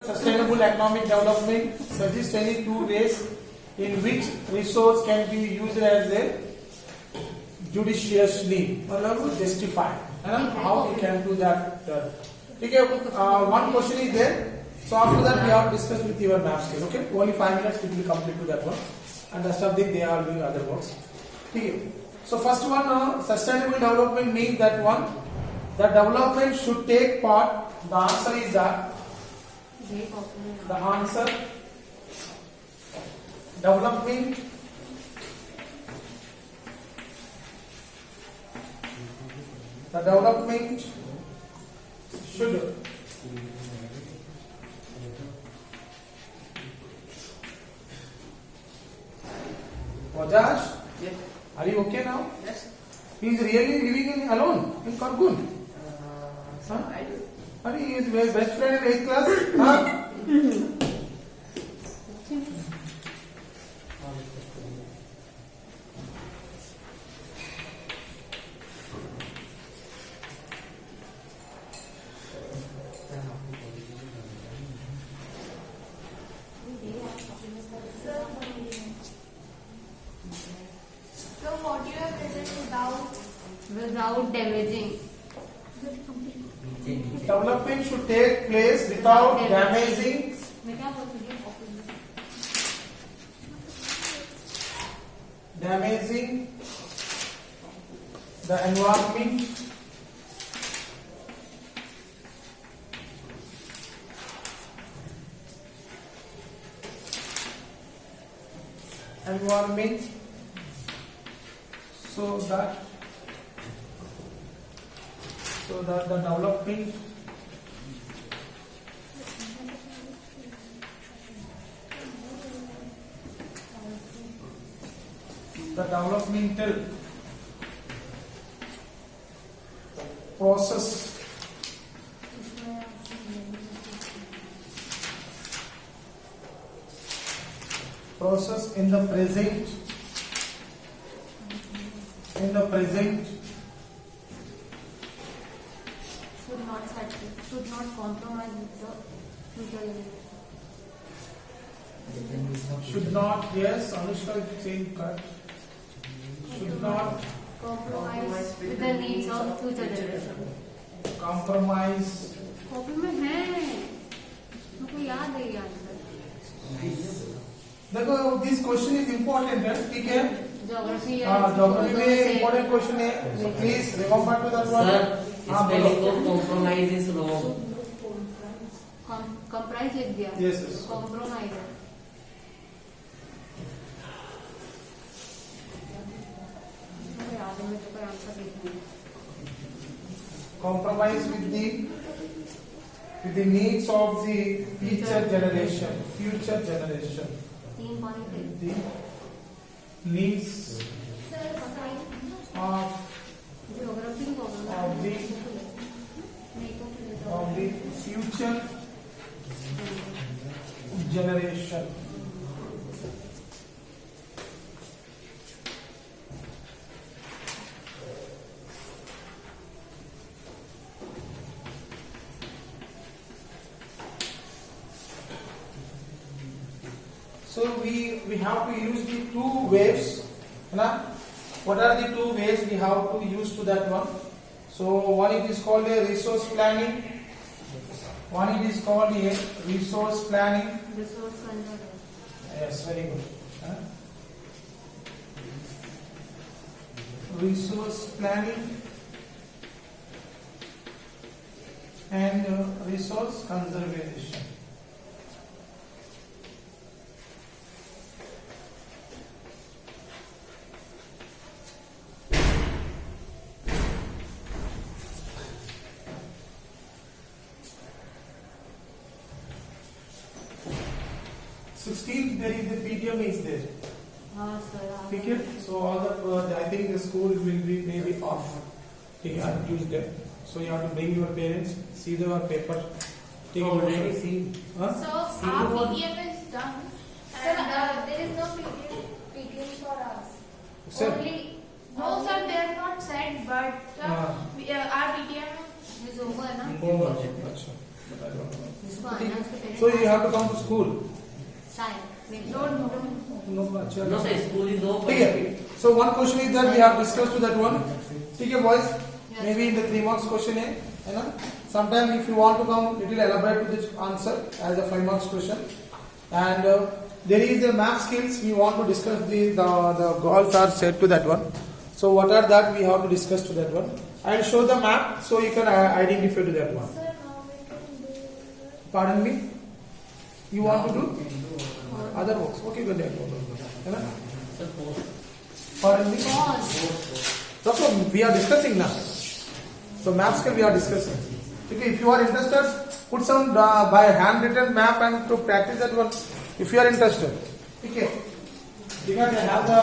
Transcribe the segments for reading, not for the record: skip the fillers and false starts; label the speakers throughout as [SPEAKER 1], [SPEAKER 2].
[SPEAKER 1] Sustainable economic development suggests any two ways in which resource can be used as a judiciously, मतलब justify, है ना? How we can do that? ठीक है. One question is there. So after that we have discussed with your math skill. Okay. Only 5 minutes we will complete to that one. And rest of the they are doing other works. ठीक है. So first one, sustainable development means that one, the development should take part. The answer is that. The answer, development should Rajesh,
[SPEAKER 2] Yes.
[SPEAKER 1] are you okay now?
[SPEAKER 2] Yes.
[SPEAKER 1] He is really living in alone in Kargun.
[SPEAKER 2] I do.
[SPEAKER 1] Are he is my best friend in 8th class? Huh?
[SPEAKER 3] So what you have written
[SPEAKER 4] without damaging.
[SPEAKER 1] Development should take place without damaging
[SPEAKER 4] मैं क्या बोल रही हूँ?
[SPEAKER 1] the environment so that the development the developmental process in the present
[SPEAKER 4] should not compromise with the future generation.
[SPEAKER 1] should not, yes, Anushka is saying correct, should not
[SPEAKER 4] Compromise with the needs of future generation.
[SPEAKER 1] compromise
[SPEAKER 4] copy में है, मुझको याद है ये answer.
[SPEAKER 1] देखो this question is important है, ठीक है?
[SPEAKER 4] ज्योग्राफी
[SPEAKER 1] ज्योग्राफी में इम्पोर्टेंट क्वेश्चन है, so please remember to that one.
[SPEAKER 2] Sir, spelling of compromise is wrong.
[SPEAKER 4] Comprise लिख दिया.
[SPEAKER 1] Yes, yes.
[SPEAKER 4] कॉम्प्रोमाइज है. मुझे याद है, मैं तो कोई आंसर लिखूंगी.
[SPEAKER 1] compromise with the needs of the future generation.
[SPEAKER 4] 3 point है.
[SPEAKER 1] The needs of
[SPEAKER 4] ज्योग्राफी को
[SPEAKER 1] of the future generation. So we have to use the two waves. Na? What are the two ways we have to use to that one? So one it is called a resource planning. One it is called a resource planning.
[SPEAKER 4] Resource conservation.
[SPEAKER 1] Yes, very good. Resource planning and resource conservation. There is the PTM is there.
[SPEAKER 4] हाँ sir.
[SPEAKER 1] ठीक है. So all the I think the school will be maybe off. ठीक है, on Tuesday. So you have to bring your parents, see the paper. ठीक है.
[SPEAKER 2] Already seen.
[SPEAKER 1] Huh?
[SPEAKER 3] So our PTM is done, and there is no PTM for us.
[SPEAKER 1] Sir.
[SPEAKER 3] Only no sir, they are not said, but our PTM
[SPEAKER 4] is over ना.
[SPEAKER 1] अच्छा.
[SPEAKER 4] जिसको आना है उसके parents
[SPEAKER 1] So you have to come to school.
[SPEAKER 4] शायद मैं road
[SPEAKER 1] No, अच्छा.
[SPEAKER 2] No, sir, school is open.
[SPEAKER 1] ठीक है. So one question is that we have discussed to that one. ठीक है boys. Maybe in the 3 marks question है ना. Sometime if you want to come little elaborate to this answer as a 5 marks question. And there is a math skills we want to discuss. The goals are set to that one. So what are that we have to discuss to that one. I will show the map so you can identify to that one.
[SPEAKER 3] Sir, now we can do.
[SPEAKER 1] Pardon me. You want to do other works? Okay, good. है ना.
[SPEAKER 2] Sir, post.
[SPEAKER 1] Pardon me.
[SPEAKER 4] Pause
[SPEAKER 1] That's what we are discussing now. So map skill we are discussing. Okay, if you are interested, put some by handwritten map and to practice that one. If you are interested, okay. Because I have the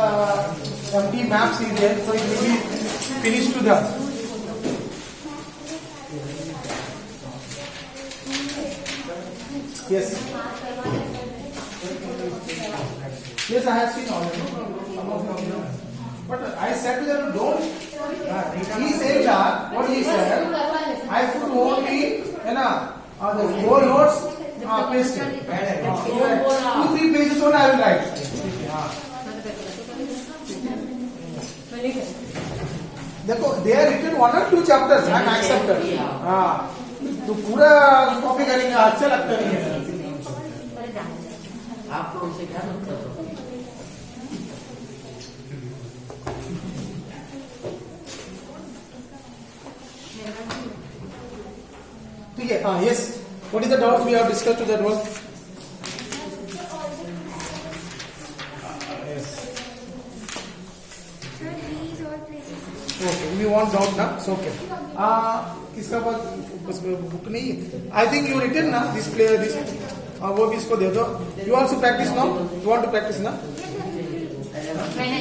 [SPEAKER 1] empty maps in there, so it will be finished to that. Yes. Yes, I have seen already. But I said to them, don't. He said that, what he said, I put only, the whole notes, pasted. 2-3 pages only I will write. देखो, they are written 1 or 2 chapters, I am accepted. तो पूरा copy करेंगे, अच्छा लगता नहीं है.
[SPEAKER 2] आपको उनसे क्या मतलब है?
[SPEAKER 1] ठीक है. हाँ, yes. What is the doubts we have discussed to that one? Yes.
[SPEAKER 3] Sir, these all places.
[SPEAKER 1] Okay. We want doubt ना? So okay. किसका पास बुक नहीं? I think you written ना this play this. वो भी इसको दे दो. You also practice now? You want to practice ना?
[SPEAKER 4] मैंने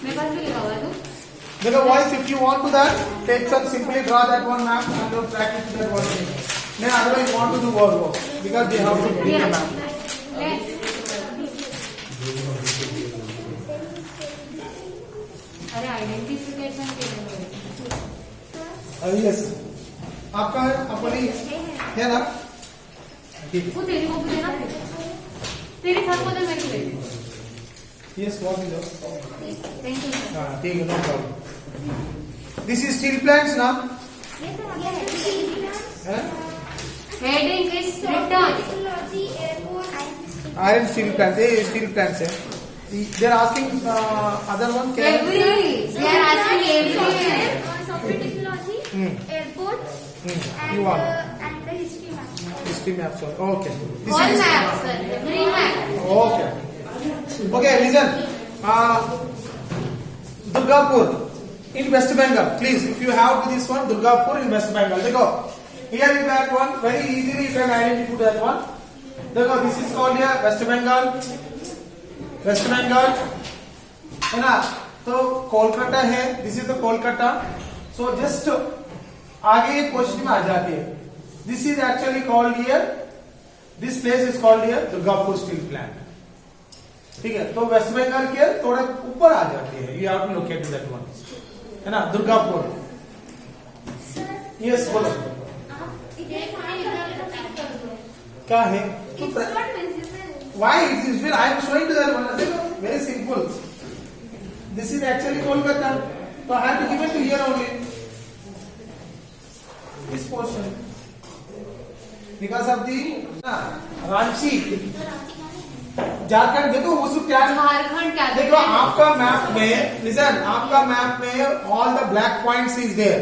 [SPEAKER 4] मेरे पास भी लिखा हुआ है तो
[SPEAKER 1] देखो boys, if you want to that, take some simply draw that one map and you practice that one thing. Then otherwise you want to do work because they have to bring the map.
[SPEAKER 4] अरे identification के लिए
[SPEAKER 1] Yes. आपका है अपनी है ना? ठीक है.
[SPEAKER 4] वो तेरी को भी देना फिर तेरी साथ को दे मेरे को दे
[SPEAKER 1] Yes, what is that?
[SPEAKER 4] Thank you sir
[SPEAKER 1] हाँ, ठीक है, no problem. This is steel plants ना?
[SPEAKER 3] Yes, sir. Yes,
[SPEAKER 1] है?
[SPEAKER 4] Heading is return
[SPEAKER 3] Technology, airport,
[SPEAKER 1] Iron steel plants. ये steel plants है. They are asking other one क्या है?
[SPEAKER 4] Every they are asking every
[SPEAKER 3] software technology, airport,
[SPEAKER 1] You want
[SPEAKER 3] and the history map.
[SPEAKER 1] history maps also. Okay. This
[SPEAKER 4] all
[SPEAKER 1] is
[SPEAKER 4] map sir green map
[SPEAKER 1] okay. Okay, listen. Durgapur in West Bengal. Please, if you have to this one, Durgapur in West Bengal. Dekho, here is that one. Very easily you can identify that one. Dekho, this is called here West Bengal. West Bengal. है ना? तो कोलकाता है. This is the Kolkata. So just आगे एक question में आ जाती है. This is actually called here. This place is called here Durgapur Steel Plant. ठीक है. तो वेस्ट बंगाल के थोड़ा ऊपर आ जाती है. You have to locate that one. है ना? दुर्गापुर. Yes, बोलो. क्या है?
[SPEAKER 3] It's not visible.
[SPEAKER 1] Why it is visible? I am showing to that one. देखो, very simple. This is actually Kolkata. So I have to give it to here only. This portion. Because of the Ranchi. Jharkhand देखो वो सब क्या है?
[SPEAKER 4] झारखंड क्या
[SPEAKER 1] देखो आपका map में लिसन आपका मैप में all the black points is there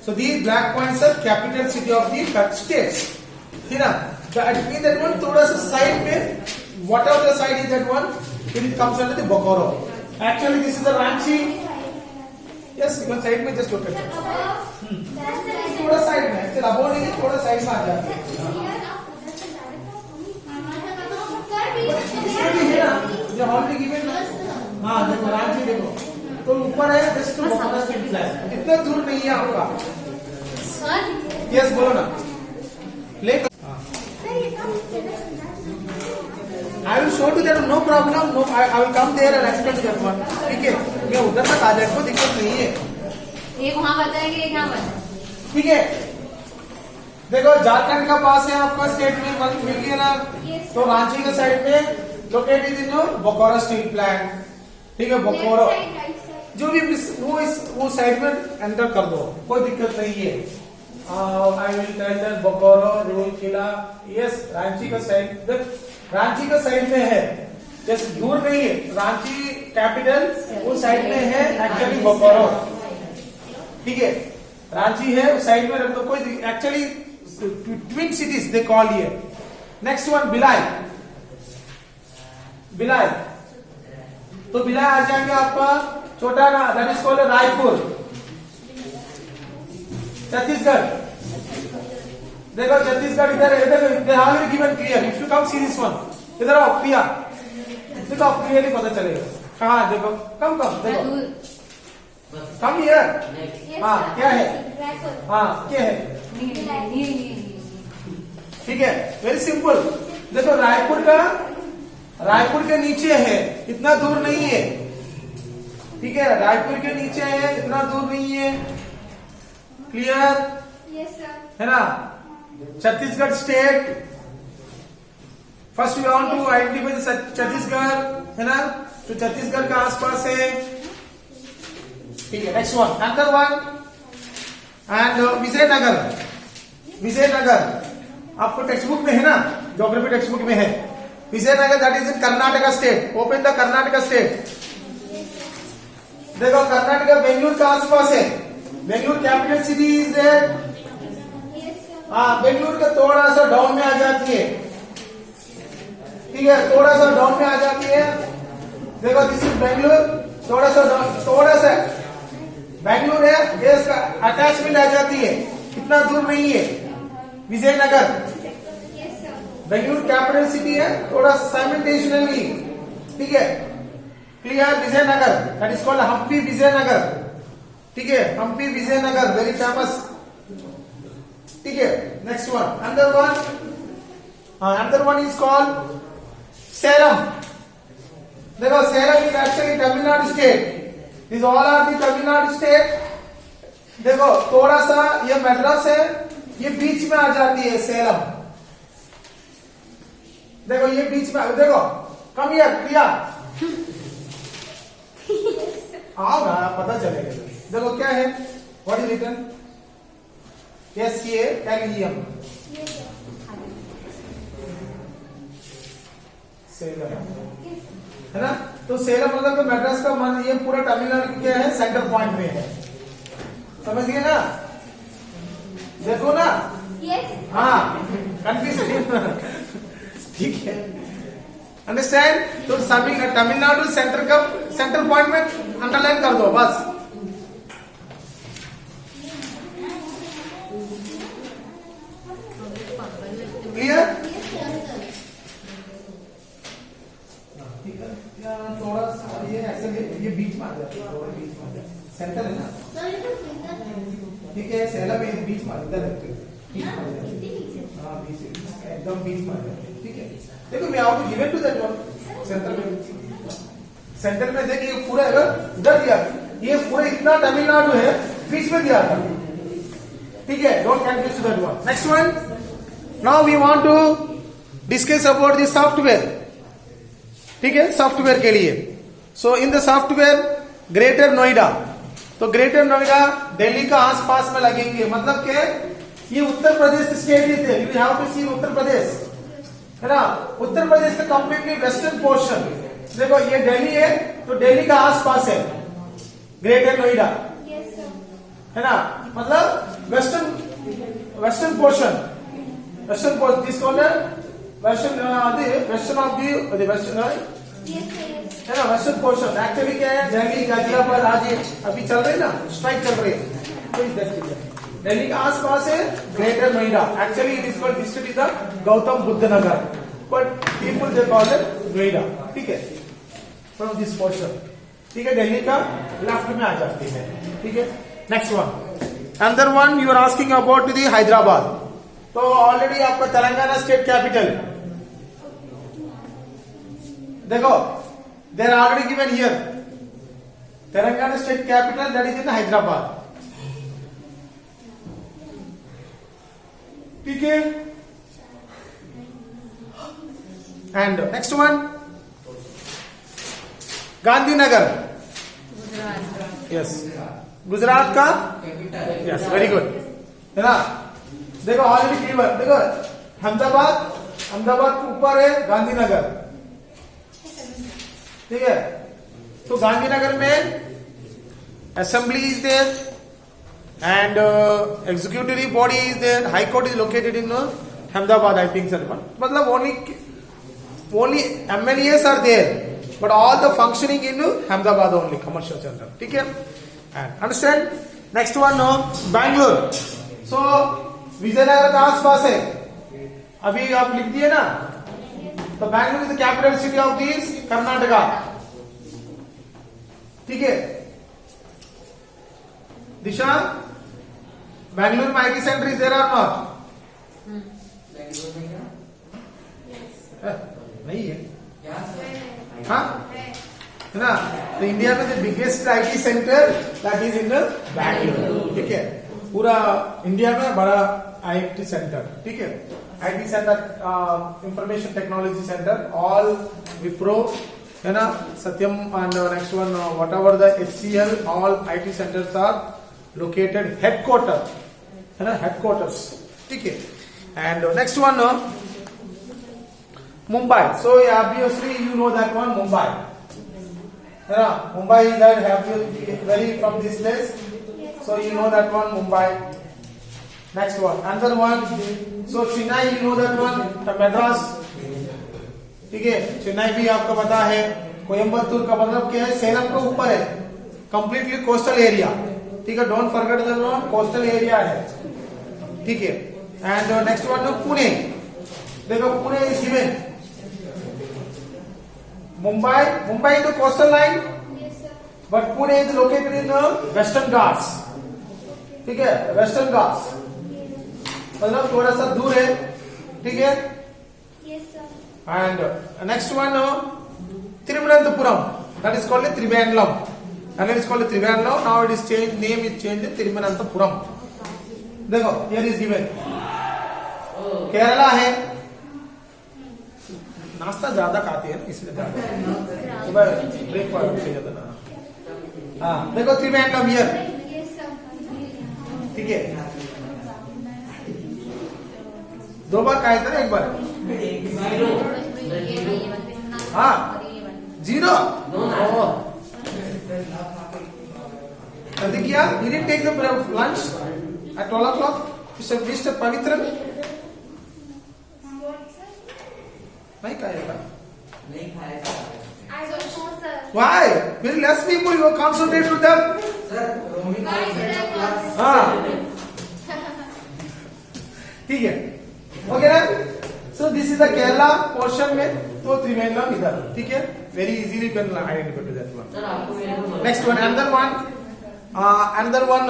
[SPEAKER 1] so these black points are capital city of the states ठीक है दैट मीन दैट वन थोड़ा सा साइड में what ever the side is that one it comes under the Bokaro actually this is the Ranchi yes one side में just okay थोड़ा side में चल अबो नहीं थोड़ा साइड में आ जाते हैं इसमें भी है ना जो ऑलरेडी गिवन ना हाँ देखो रांची देखो तो ऊपर है जस्ट बोकारो स्ट्रीट फ्लैट इतना दूर नहीं है आपका
[SPEAKER 4] सर
[SPEAKER 1] यस बोलो ना ले I will show to that no problem no I will come there and explain to that one ठीक है मैं उधर तक आ जाए कोई दिक्कत नहीं है
[SPEAKER 4] एक वहाँ बताएंगे एक यहाँ बताएंगे
[SPEAKER 1] ठीक है देखो झारखंड का पास है आपका स्टेट में मिल गया ना।
[SPEAKER 3] Yes.
[SPEAKER 1] तो रांची के साइड में located in Bokaro steel plant, ठीक है, Bokaro.
[SPEAKER 3] Left side, right side.
[SPEAKER 1] जो भी वो साइड में एंटर कर दो, कोई दिक्कत नहीं है। I will tell that Bokaro, Rourkela, yes, Ranchi का साइड, रांची का साइड में है, जैसे दूर नहीं है। रांची कैपिटल वो साइड में है एक्चुअली बोकारो, ठीक है, रांची है उस साइड में रख दो, कोई actually twin cities they call ये। नेक्स्ट वन भिलाई, भिलाई, तो भिलाई आ जाएंगे आपका छोटा ना, that is called Raipur, Chhattisgarh. देखो छत्तीसगढ़ इधर है, इधर already given clear. If you come see this one, इधर आओ प्रिया, देखो आप क्लियरली पता चलेगा कहाँ। देखो कम देखो, कम हियर।
[SPEAKER 3] Yes,
[SPEAKER 1] हाँ,
[SPEAKER 3] sir.
[SPEAKER 1] क्या है?
[SPEAKER 3] Raipur.
[SPEAKER 1] हाँ, क्या है?
[SPEAKER 4] नहीं
[SPEAKER 1] ठीक है, वेरी सिंपल। देखो रायपुर के नीचे है, इतना दूर नहीं है, ठीक है, रायपुर के नीचे है, इतना दूर नहीं है, क्लियर
[SPEAKER 3] Yes, sir.
[SPEAKER 1] है ना। Chhattisgarh state, first we want to identify Chhattisgarh, है ना, तो छत्तीसगढ़ का आसपास है, ठीक है। Next one, another one and Vijayanagar, Vijayanagar आपको टेक्स्ट बुक में है ना, ज्योग्राफी टेक्स्ट बुक में है Vijayanagar, that is in Karnataka state. Open the Karnataka state. देखो कर्नाटका बेंगलुरु का आसपास है, Bengaluru capital city is there.
[SPEAKER 3] Yes, sir.
[SPEAKER 1] हाँ, बेंगलुरु का थोड़ा सा डाउन में आ जाती है, ठीक है, थोड़ा सा डाउन में आ जाती है। देखो दिस इज बेंगलुरु, थोड़ा सा बेंगलुरु है, ये इसका अटैचमेंट आ जाती है, इतना दूर नहीं है। Vijayanagar
[SPEAKER 3] Yes, sir.
[SPEAKER 1] Bengaluru capital city है, थोड़ा साइमल्टेनियसली, ठीक है, clear. Vijayanagar that is called Hampi Vijayanagar, ठीक है, हम्पी विजयनगर वेरी फेमस, ठीक है। Next one, another one is called Salem. देखो Salem is actually Tamil Nadu state, this all are the Tamil Nadu state. देखो थोड़ा सा ये मद्रास है, ये बीच में आ जाती है सेलम। देखो ये बीच में, देखो कम हियर प्रिया, आओ ना पता चलेगा। देखो क्या है, what is written, SALEM,
[SPEAKER 3] Yes, sir.
[SPEAKER 1] Salem है ना। तो सेलम मतलब तो मद्रास का मन, ये पूरा तमिलनाडु क्या है, सेंटर पॉइंट में है, समझ गए ना। देखो ना,
[SPEAKER 3] Yes.
[SPEAKER 1] हाँ कंफ्यूज, ठीक है, अंडरस्टैंड। तो तमिलनाडु सेंटर पॉइंट में अंडरलाइन कर दो बस। क्लियर, थोड़ा सा ये ऐसे ये बीच में आ जाता है, थोड़ा बीच में आ जाता है, सेंटर है ना, ठीक है। सेलम ये बीच में इधर है, बीच में आ जाता है, हाँ बीच एकदम बीच में आ जाता है, ठीक है। देखो मैं आपको given to that one, centre में देखिए पूरा अगर इधर दिया, ये पूरा इतना तमिलनाडु है, बीच में दिया था, ठीक है, don't confuse that one. Next one, now we want to discuss about the software, ठीक है, सॉफ्टवेयर के लिए। So in the software Greater Noida, तो ग्रेटर नोएडा दिल्ली का आसपास में लगेंगे, मतलब के ये उत्तर प्रदेश स्टेट ही थे, यू हैव टू सी उत्तर प्रदेश, है ना। उत्तर प्रदेश का कंप्लीटली वेस्टर्न पोर्शन, देखो ये दिल्ली है, तो दिल्ली का आसपास है ग्रेटर नोएडा,
[SPEAKER 3] Yes, sir.
[SPEAKER 1] है ना, मतलब वेस्टर्न पोर्शन, जिसको western of the western,
[SPEAKER 3] Yes, sir. Yes.
[SPEAKER 1] है ना, वेस्टर्न पोर्शन। एक्चुअली क्या है, दिल्ली गाजियाबाद आज अभी चल रही है ना, स्ट्राइक चल रही है, तो इस दिल्ली का आसपास है greater Noida. Actually it is called district is the Gautam Buddha Nagar, but people they call it Noida, ठीक है, फ्रॉम दिस पोर्शन, ठीक है, दिल्ली का लेफ्ट में आ जाती है, ठीक है। Next one, another one you are asking about the Hyderabad, तो ऑलरेडी आपका तेलंगाना स्टेट कैपिटल, देखो they are already given here, Telangana state capital that is in Hyderabad, ठीक है. And next one, Gandhinagar. Yes. Gujarat का. Yes, very good. है ना. देखो ऑलरेडी क्लियर. देखो अहमदाबाद के ऊपर है गांधीनगर. ठीक है. तो गांधीनगर में assembly is there and executive body is there. High court is located in Ahmedabad, I think sir. मतलब only MLAs are there, but all the functioning in Ahmedabad only, commercial center. ठीक है. And understand? Next one, Bangalore. So Vijayanagar का आसपास है. अभी आप लिख दिए ना. तो Bangalore is the capital city of this Karnataka. ठीक है. दिशा, बैंगलोर में IT सेंटर इज देयर और नॉट? नहीं है. हाँ है ना. तो इंडिया में the biggest IT centre that is इन बैंगलोर. ठीक है. पूरा इंडिया में बड़ा IT सेंटर. ठीक है. IT centre, information technology centre, all Wipro है ना, Satyam and next one whatever the HCL, all IT centres are located headquarter है ना, हेडक्वार्टर्स. ठीक है. And next one Mumbai. So obviously you know that one, Mumbai. Yeah, Mumbai is that have you very from this place. So you know that one, Mumbai. Next one, another one. So Chennai, you know that one, Madras. ठीक है. चेन्नई भी आपको पता है. कोयम्बतूर का मतलब क्या है? सेलम के ऊपर है. Completely coastal area. ठीक है. Don't forget that one, coastal area है. ठीक है. And next one Pune. देखो Pune is given. Mumbai is the coastal line,
[SPEAKER 3] Yes, sir.
[SPEAKER 1] but Pune is located in the Western Ghats. ठीक है. Western Ghats मतलब थोड़ा सा दूर है. ठीक है.
[SPEAKER 3] Yes, sir.
[SPEAKER 1] And next one, Thiruvananthapuram. That is called Trivandrum. And it is called Trivandrum. Now it is changed. Name is changed to Thiruvananthapuram. देखो here is given. केरला है. नाश्ता ज्यादा खाते हैं इसलिए ज्यादा. सुबह ब्रेकफास्ट से ज्यादा ना. हाँ देखो त्रिवेंद्रम हियर.
[SPEAKER 3] Yes, sir.
[SPEAKER 1] ठीक है. दो बार खाए थे ना, एक बार. हाँ 0. कभी किया? You didn't take the lunch at 12 o'clock. Mr. Pavitran. नहीं खाएगा.
[SPEAKER 2] नहीं खाएगा.
[SPEAKER 3] I don't know, sir.
[SPEAKER 1] Why? Very less people. You concentrate with them.
[SPEAKER 2] Sir roaming
[SPEAKER 3] Why should I call?
[SPEAKER 1] हाँ ठीक है. ओके ना. So this is the Kerala portion में. तो त्रिवेंद्रम इधर. ठीक है. Very easily can identify to that one.
[SPEAKER 2] Sir आपको मेरे को
[SPEAKER 1] next one, another one,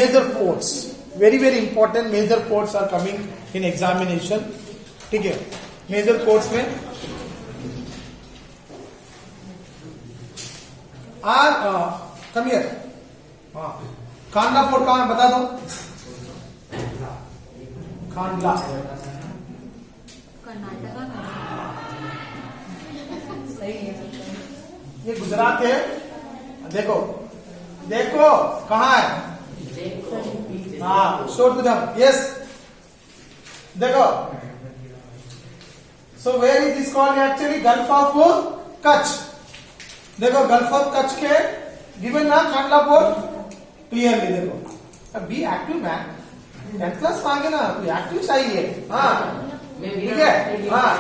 [SPEAKER 1] major ports. Very important major ports are coming in examination. ठीक है. मेजर पोर्ट्स में कम हियर. कांडला पोर्ट कहां है बता दो. कांडला
[SPEAKER 4] कर्नाटका में.
[SPEAKER 1] ये गुजरात है. देखो कहां है. हाँ शो टू देम. यस देखो. So where is this called actually? Gulf of Kutch. देखो Gulf of Kutch के given ना कांडला पोर्ट क्लियरली. देखो अब be active man. 10th class मांगे ना तो एक्टिव चाहिए. हाँ ठीक है. हाँ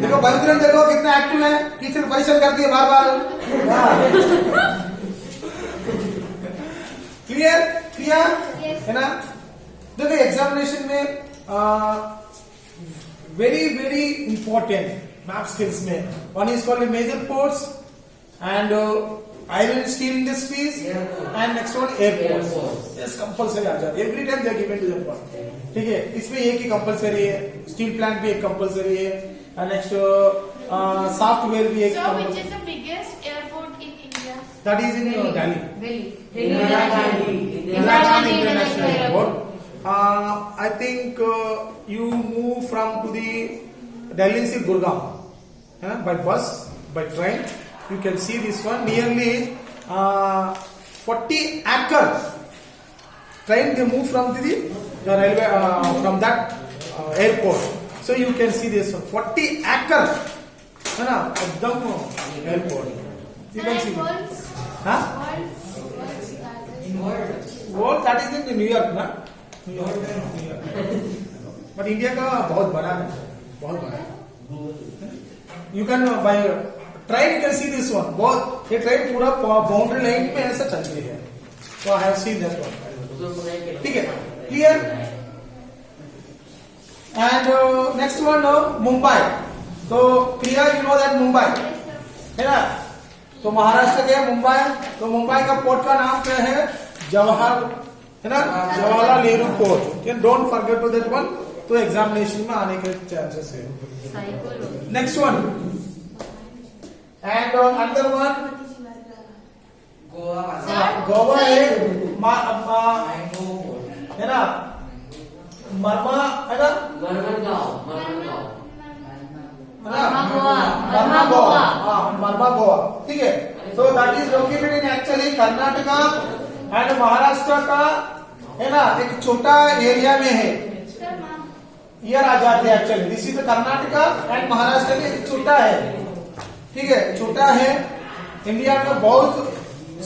[SPEAKER 1] देखो बलकरण देखो कितना एक्टिव है. टीचर परेशान करती है बार. क्लियर है ना. देखो एग्जामिनेशन में very important map skills में one is called major ports and iron steel industries and next one airports. Yes, compulsory आ जाता है. Every time they are given to the point. ठीक है. इसमें एक ही कंपलसरी है. स्टील प्लांट भी एक कंपलसरी है. नेक्स्ट सॉफ्टवेयर भी एक.
[SPEAKER 3] So, which is the biggest airport in India?
[SPEAKER 1] That is in Delhi.
[SPEAKER 4] Delhi.
[SPEAKER 2] Indira Gandhi
[SPEAKER 1] Indira Gandhi International Airport. I think you move from to the Delhi to Gurgaon by bus, by train. You can see this one nearly 40 acres. Train they move from the railway from that airport. So you can see this one 40 acres. है ना एकदम airport. You can see. Huh? World that is in New York ना. New York. But India का बहुत बड़ा है, बहुत बड़ा है. You can by train you can see this one. बहुत ये train पूरा boundary line में ऐसा चलती है. So I have seen that one. ठीक है, clear? And next one Mumbai. तो Priya, you know that Mumbai है ना? तो महाराष्ट्र के मुंबई, तो मुंबई का पोर्ट का नाम क्या है? जवाहर है ना, Jawaharlal Nehru port. Don't forget to that one. तो एग्जामिनेशन में आने के चांसेस है. Next one and another one Goa है ना, मरमा है ना, मरमा गोवा. ठीक है. So that is located in actually Karnataka and Maharashtra का है ना, एक छोटा एरिया में है. ईयर आ जाते हैं actually. This is Karnataka and Maharashtra में एक छोटा है. ठीक है, छोटा है. इंडिया में बहुत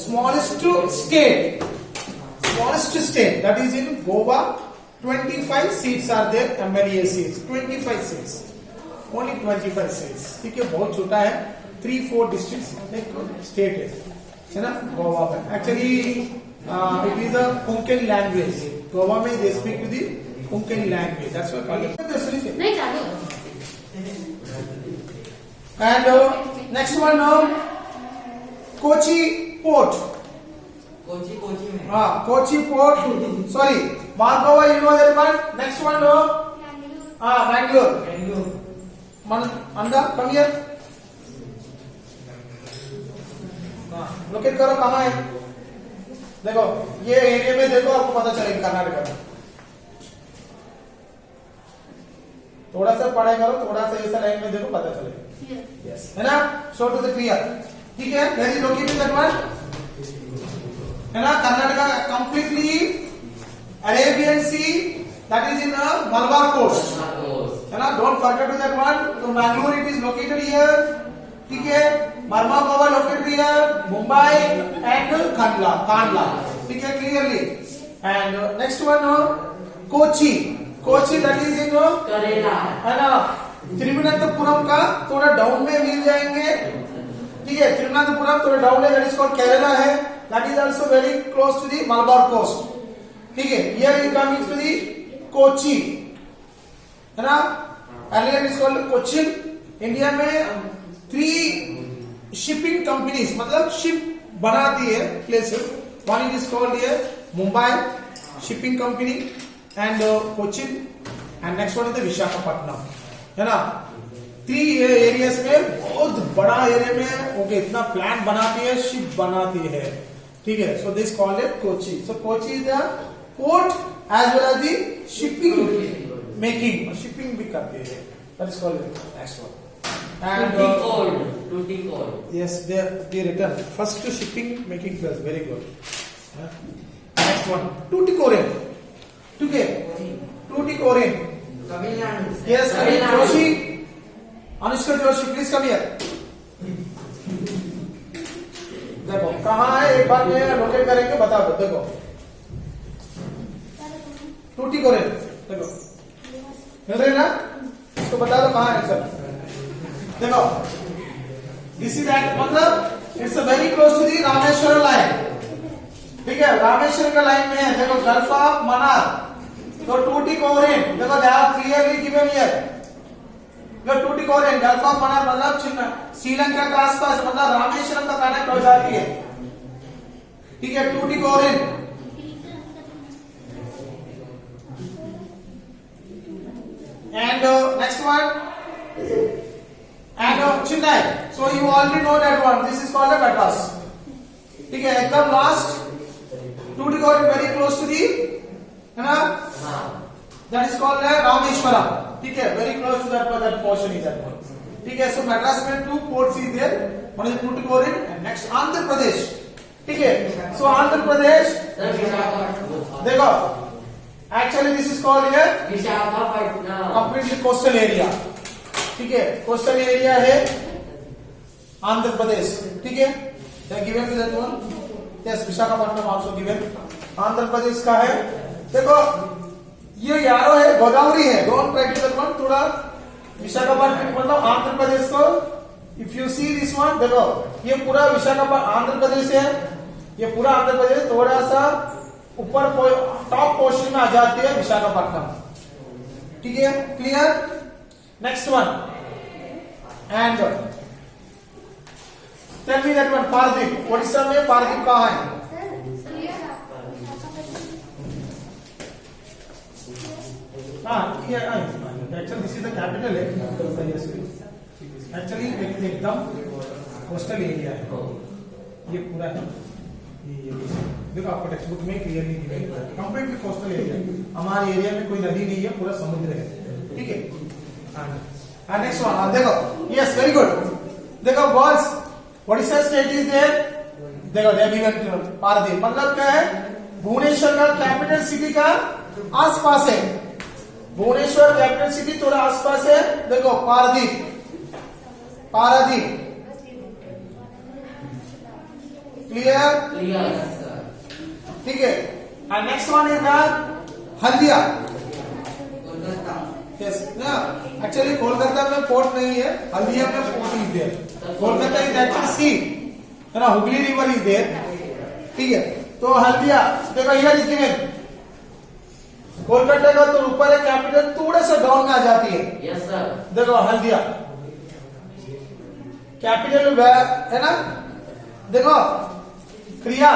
[SPEAKER 1] smallest state that is in Goa. 25 seats are there. MLA seats 25 seats. Only 25 seats. ठीक है, बहुत छोटा है. 3-4 डिस्ट्रिक्ट एक स्टेट है ना गोवा में. Actually it is a Konkani language. Goa में they speak to the Konkani language. That's why call it.
[SPEAKER 4] नहीं चालू.
[SPEAKER 1] And next one Kochi port.
[SPEAKER 2] Kochi में.
[SPEAKER 1] हाँ, Kochi port. Sorry, Margao you know that one. Next one Bangalore. अंदर कम हियर. लोकेट करो कहाँ है. देखो ये एरिया में देखो, आपको पता चलेगा कर्नाटक में. थोड़ा सा पढ़ाई करो, थोड़ा सा ऐसा लाइन में देखो, पता चलेगा. यस है ना. Show to the clear. ठीक है, वेरी लोकेटेड दैट वन है ना. Karnataka completely Arabian sea, that is in Malabar coast है ना. Don't forget to that one. तो Mangalore it is located here. ठीक है, मरमा Goa located here, Mumbai and Kandla. ठीक है, clearly. And next one Kochi. Kochi that is in
[SPEAKER 2] Kerala
[SPEAKER 1] है ना. तिरुवनंतपुरम का थोड़ा डाउन में मिल जाएंगे. ठीक है, तिरुवनंतपुरम थोड़ा डाउन है, दैट इज कॉल्ड केरला है. That is also very close to the Malabar coast. ठीक है, here is coming to the Kochi है ना. Earlier is called Cochin. India में 3 शिपिंग कंपनीज मतलब शिप बनाती है places. One it is called here Mumbai shipping company and Cochin and next one is Visakhapatnam है ना. 3 एरियाज में बहुत बड़ा एरिया में ओके इतना प्लांट बनाती है, शिप बनाती है. ठीक है, so this called it Kochi. So Kochi is the port as well as the shipping making. Shipping भी करती है. That is called next one. And
[SPEAKER 2] टूटी कोल.
[SPEAKER 1] Yes, they return first to shipping making plus. Very good. Next one, Tuticorin. Tuticorin.
[SPEAKER 2] Tamil Nadu.
[SPEAKER 1] Yes, Joshi. Anushka Joshi, please come here. देखो कहाँ है, एक बार में locate करेंगे, बता दो. देखो Tuticorin. देखो मिल रहे ना, इसको बता दो कहाँ है सर. देखो दिस इज एट मतलब it's very close to the Rameswaram line. ठीक है, रामेश्वरम का लाइन में है. देखो गल्फ ऑफ मन्नार. तो टूटिकोरिन देखो they are clearly given here. Tuticorin gulf of Mannar मतलब श्रीलंका के आसपास मतलब रामेश्वरम का कनेक्ट हो जाती है. ठीक है, Tuticorin. And next one and Chennai. So you already know that one. This is called a Madras. ठीक है, एकदम last. Tuticorin very close to the है ना?
[SPEAKER 2] हाँ.
[SPEAKER 1] That is called Rameshwara. ठीक है, very close to that portion is that one. ठीक है, so Madras में 2 ports is there. One is Tuticorin and next Andhra Pradesh. ठीक है, so Andhra Pradesh.
[SPEAKER 2] Sir, Visakhapatnam.
[SPEAKER 1] देखो, actually this is called here
[SPEAKER 2] Visakhapatnam.
[SPEAKER 1] completely coastal area. ठीक है, coastal area है Andhra Pradesh. ठीक है, they are given to that one. Yes, Visakhapatnam also given. Andhra Pradesh का है. देखो, ये यारो है, गोदावरी है. Don't try to that one. थोड़ा विशाखापट्टनम मतलब आंध्र प्रदेश को. If you see this one, देखो, ये पूरा विशाखापट्टनम आंध्र प्रदेश है. ये पूरा आंध्र प्रदेश थोड़ा सा ऊपर टॉप पोर्शन में आ जाती है विशाखापट्टनम. ठीक है, clear? Next one and tell me that one. Paradip, Odisha में पारदीप कहाँ है? Actually, this is the capital. Actually, एकदम कोस्टल एरिया है. ये पूरा है. ये देखो आपको टेक्स्ट बुक में क्लियरली दिया है. Completely coastal area. हमारे एरिया में कोई नदी नहीं है, पूरा समुद्र है. ठीक है. एंड नेक्स्ट वन देखो. Yes, very good. देखो boys, Odisha state is there. देखो दे गिवन पारदीप. मतलब क्या है? भुवनेश्वर का कैपिटल सिटी का आसपास है. भुवनेश्वर कैपिटल सिटी थोड़ा आसपास है. देखो Paradip, Paradip. Clear?
[SPEAKER 2] Clear, sir.
[SPEAKER 1] ठीक है. And next one is Haldia.
[SPEAKER 2] Kolkata.
[SPEAKER 1] Yes ना, एक्चुअली कोलकाता में पोर्ट नहीं है, हल्दिया में port is there. Kolkata is actually see, है ना, हुगली रिवर इज देयर. ठीक है, तो हल्दिया देखो हियर इज गिवन. कोलकाता का तो ऊपर है कैपिटल, थोड़े से डाउन में आ जाती है.
[SPEAKER 2] Yes, sir.
[SPEAKER 1] देखो हल्दिया कैपिटल है ना. देखो क्रिया,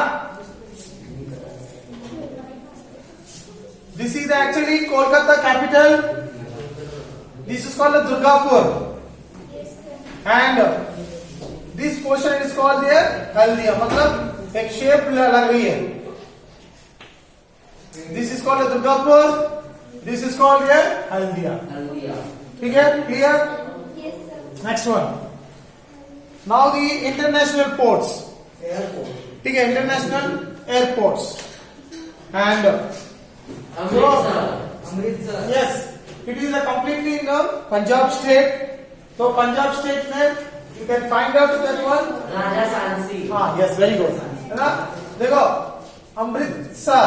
[SPEAKER 1] this is actually Kolkata capital. This is called Durgapur and this portion is called Haldia. मतलब एक शेप लग रही है. This is called Durgapur. This is called Haldia.
[SPEAKER 2] Haldia.
[SPEAKER 1] ठीक है, clear?
[SPEAKER 3] Yes, sir.
[SPEAKER 1] Next one. Now the international ports.
[SPEAKER 2] Airport.
[SPEAKER 1] ठीक है, international airports. And
[SPEAKER 2] Amritsar. Amritsar.
[SPEAKER 1] yes, it is a completely in Punjab state. So Punjab state में you can find out that one.
[SPEAKER 2] Rajasthan.
[SPEAKER 1] हाँ, yes, very good. है ना? देखो अमृतसर,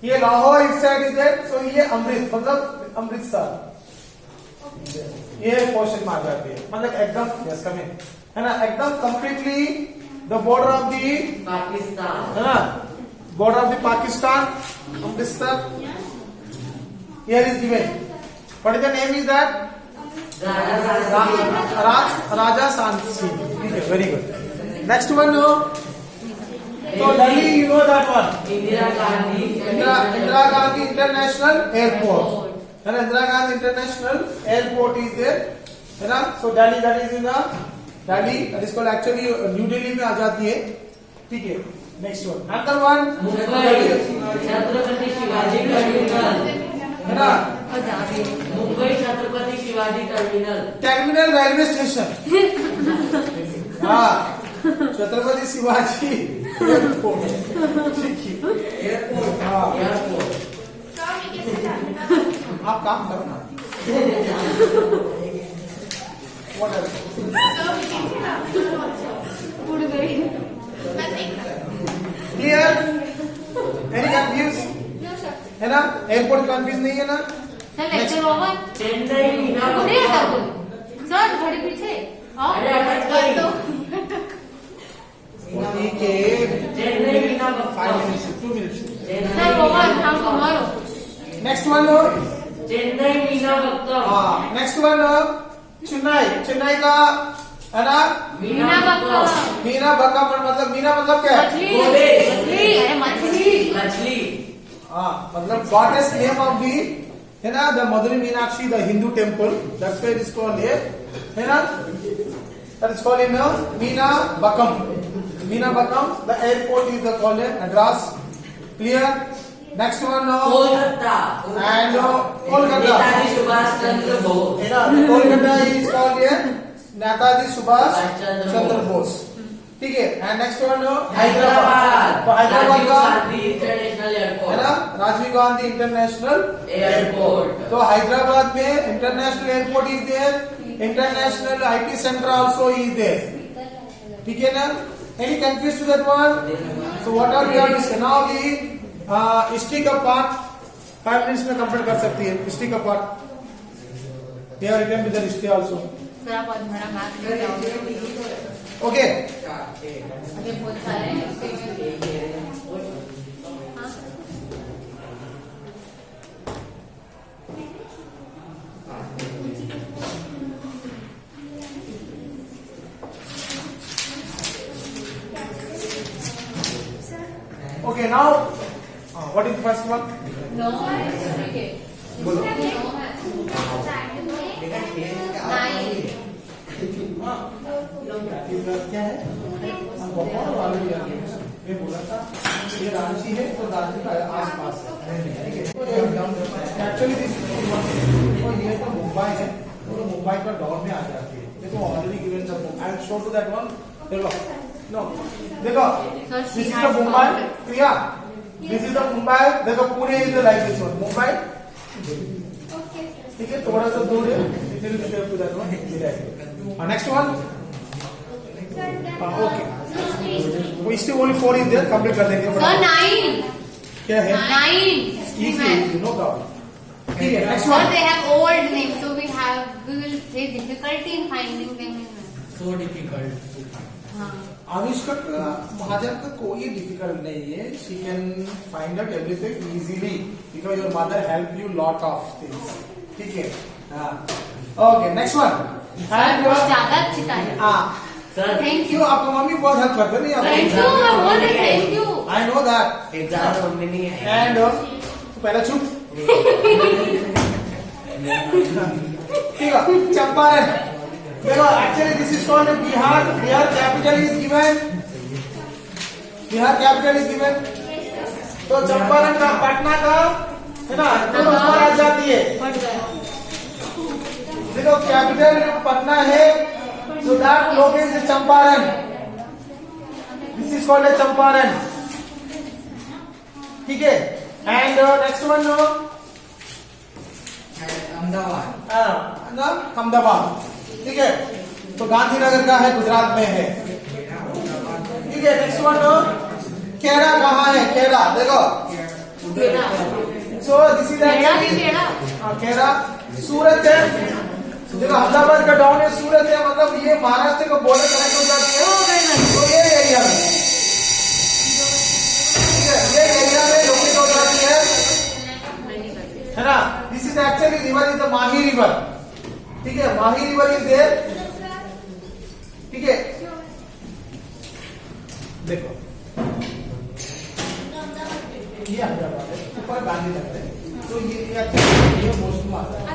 [SPEAKER 1] ये लाहौर इस side is there. सो ये अमृत मतलब अमृतसर, ये पोर्शन में आ जाती है. मतलब एकदम यस कम है ना, एकदम completely the border of the,
[SPEAKER 2] Pakistan.
[SPEAKER 1] है ना, border of the Pakistan. Amritsar here is given. What is the name is that? Raja Sansi. ठीक है, वेरी गुड. नेक्स्ट वन तो Delhi, you know that one.
[SPEAKER 2] Indira Gandhi.
[SPEAKER 1] Indira Gandhi international airport, है ना. Indira Gandhi international airport is there, है ना. So Delhi, that is in Delhi. That is called actually New Delhi में आ जाती है. ठीक है, next one. Another one
[SPEAKER 2] Mumbai. Chhatrapati Shivaji Terminal.
[SPEAKER 1] है ना.
[SPEAKER 2] Mumbai Chhatrapati Shivaji Terminal.
[SPEAKER 1] Terminal railway station. हाँ, छत्रपति शिवाजी एयरपोर्ट. ठीक है,
[SPEAKER 2] Airport.
[SPEAKER 1] हाँ.
[SPEAKER 2] Airport.
[SPEAKER 3] Sir, we can start.
[SPEAKER 1] आप काम करो ना. What else?
[SPEAKER 3] Sir, we can start.
[SPEAKER 4] उड़ गई.
[SPEAKER 3] Nothing.
[SPEAKER 1] Clear? Any confused?
[SPEAKER 3] No, sir.
[SPEAKER 1] है ना, एयरपोर्ट कंफ्यूज नहीं है ना.
[SPEAKER 4] Sir lecture over.
[SPEAKER 2] Chennai Meena
[SPEAKER 4] घड़ी हटा दो.
[SPEAKER 2] Bhagan.
[SPEAKER 4] सर घड़ी पीछे. हाँ.
[SPEAKER 2] अरे अटक गई.
[SPEAKER 1] ठीक है,
[SPEAKER 2] Chennai Meena
[SPEAKER 1] 5
[SPEAKER 2] Bhagan.
[SPEAKER 1] minutes, 2 minutes.
[SPEAKER 4] Sir over हम tomorrow.
[SPEAKER 1] Next one.
[SPEAKER 2] Chennai Meena Bhagan.
[SPEAKER 1] हाँ, नेक्स्ट वन चेन्नई. चेन्नई का है ना,
[SPEAKER 2] Meena Bhagan.
[SPEAKER 1] मीना बक्का. मतलब मीना मतलब क्या है?
[SPEAKER 4] मछली.
[SPEAKER 2] गोले.
[SPEAKER 4] मछली. अरे मछली.
[SPEAKER 2] Machli.
[SPEAKER 1] हाँ, मतलब गॉडेस नेम ऑफ दी, है ना, the Madurai Meenakshi, the Hindu temple. That's why it is called है ना. That is called in Meenambakkam. Meenambakkam. The airport is the called Madras. Clear? Next one now.
[SPEAKER 2] Kolkata.
[SPEAKER 1] And Kolkata.
[SPEAKER 2] Netaji Subhash Chandra Bose.
[SPEAKER 1] You know, Kolkata is called here Netaji Subhash
[SPEAKER 2] Chandra
[SPEAKER 1] Chandra
[SPEAKER 2] Bose.
[SPEAKER 1] Bose. ठीक है. And next one now
[SPEAKER 2] Hyderabad.
[SPEAKER 1] तो Hyderabad
[SPEAKER 2] Rajiv
[SPEAKER 1] का
[SPEAKER 2] Gandhi International
[SPEAKER 1] है
[SPEAKER 2] Airport.
[SPEAKER 1] ना Rajiv Gandhi international
[SPEAKER 2] Airport.
[SPEAKER 1] तो हैदराबाद में international airport is there, international IT centre also is there. ठीक है ना? Any confuse to that one? So what are we are discuss now we history का पार्ट 5 मिनट्स में complete कर सकती है. हिस्ट्री का part they are written with the history also.
[SPEAKER 4] Sir आप आज मेरा मैथ ले जाओगे
[SPEAKER 1] ओके.
[SPEAKER 4] आगे बहुत सारे हैं. हाँ
[SPEAKER 1] okay now what is the first one?
[SPEAKER 4] No ठीक है.
[SPEAKER 1] बोलो.
[SPEAKER 4] नाइन
[SPEAKER 1] क्या है? हम बहुत वाले भी आगे मैं बोला था ये रांची है तो रांची का आसपास है. एक्चुअली देखो ये तो मुंबई है तो मुंबई का डॉन में आ जाती है. देखो already given the I will show to that one. देखो नो देखो this is the Mumbai. Priya this is the Mumbai. देखो Pune is the like this one Mumbai. ठीक है थोड़ा सा दूर है. It will show to that one. Next one. Okay history only 4 is there. Complete कर देंगे.
[SPEAKER 4] सर नाइन
[SPEAKER 1] क्या है?
[SPEAKER 4] Nine
[SPEAKER 1] easy no problem. ठीक है next
[SPEAKER 4] Sir,
[SPEAKER 1] one.
[SPEAKER 4] they have old names, so we will say difficulty in finding them in.
[SPEAKER 2] So difficult.
[SPEAKER 4] हाँ.
[SPEAKER 1] आविष्कार महाजन का कोई डिफिकल्ट नहीं है. She can find out everything easily because your mother help you lot of things. ठीक है. Okay next one.
[SPEAKER 4] Sir बहुत ज्यादा अच्छी तारीफ.
[SPEAKER 1] हाँ
[SPEAKER 2] Sir,
[SPEAKER 4] Thank you.
[SPEAKER 1] क्यों आपको मम्मी बहुत हेल्प करते नहीं
[SPEAKER 4] Thank
[SPEAKER 1] आपको?
[SPEAKER 4] you. I want to thank you.
[SPEAKER 1] I know that.
[SPEAKER 2] exam में नहीं है.
[SPEAKER 1] एंड पहले चुप. ठीक है चंपारण. देखो actually this is called Bihar. Bihar capital is given. Bihar capital is given. तो चंपारण का पटना का है ना दोनों ऊपर आ जाती है.
[SPEAKER 4] बढ़ गया.
[SPEAKER 1] देखो कैपिटल पटना है so that location is Champaran. This is called a Champaran. ठीक है. And next one no.
[SPEAKER 2] Ahmedabad.
[SPEAKER 1] ना अहमदाबाद. ठीक है तो गांधीनगर का है गुजरात में है. ठीक है नेक्स्ट वन नो. केरा कहाँ है? केरा देखो. सो दिस इज
[SPEAKER 4] टेढ़ा भी टेढ़ा.
[SPEAKER 1] केरा. सूरत है. देखो अहमदाबाद का डाउन है. सूरत है मतलब ये महाराष्ट्र को बॉर्डर कनेक्ट हो जाती है तो ये एरिया में. ठीक है ये एरिया में लोकेट हो जाती है ना. This is actually river is the Mahi river. ठीक है माही रिवर इज देयर. ठीक है देखो ये अहमदाबाद है ऊपर गांधीनगर है तो ये एक्चुअली ये मोस्ट में आता है.